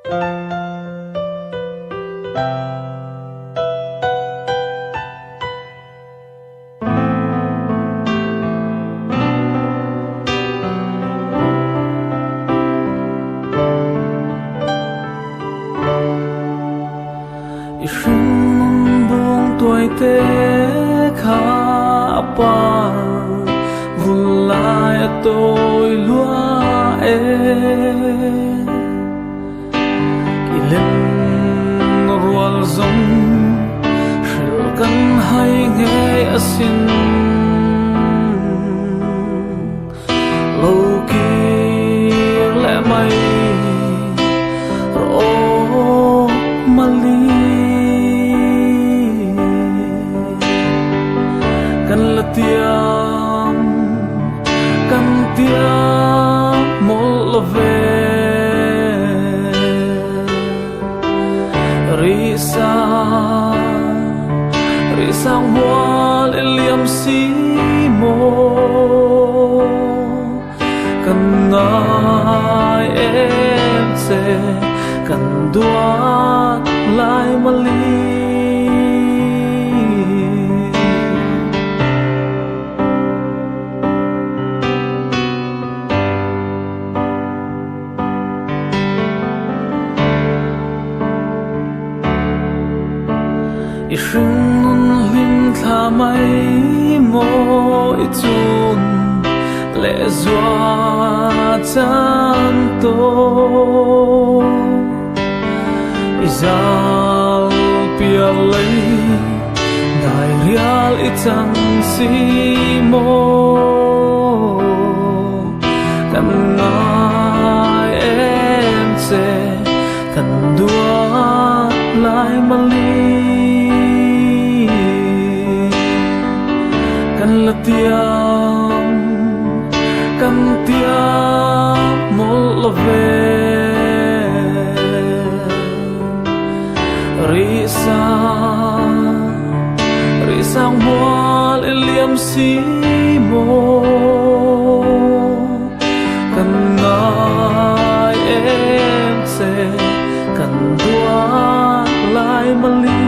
Ishin buông tuổi tê khá pa vun lại tôi lúa e kỳ lên rual zong shil kan hay nghe asin lâu kỳ lẽ mày ro mali kan tiam mol ve risa wal eliam si mo kan ngai em se kan duat lai mali Ishin lim tha mai mo itun le zwa chan to izal pial lei dai rial itang si mo kan ngai em se kan dua lai mali kan tiam mol ve risa wal eliam si mo kan ngai em se kan dua lai mali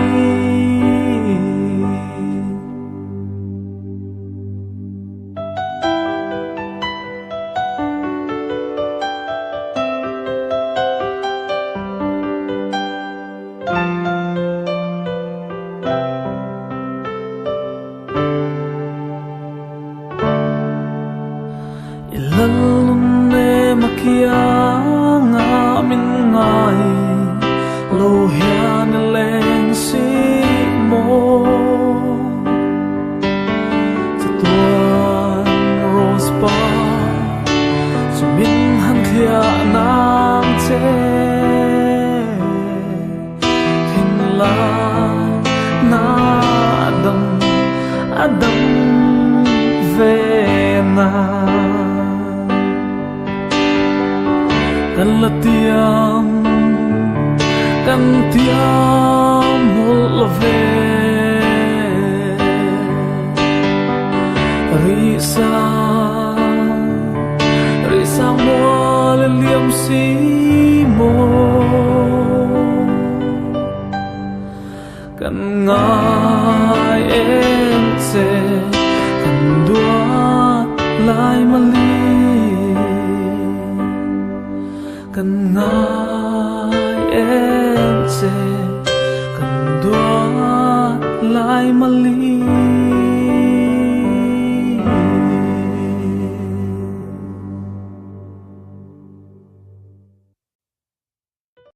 Ilalun e makia nga min ngai lo hian leng si mo tuan rose pa sumin han thia nang che thin la na adam ve na kan tiam mol ve risa wal eliam si mo kan ngai em se kan duat lai mali kan ngai em se kan duat lai mali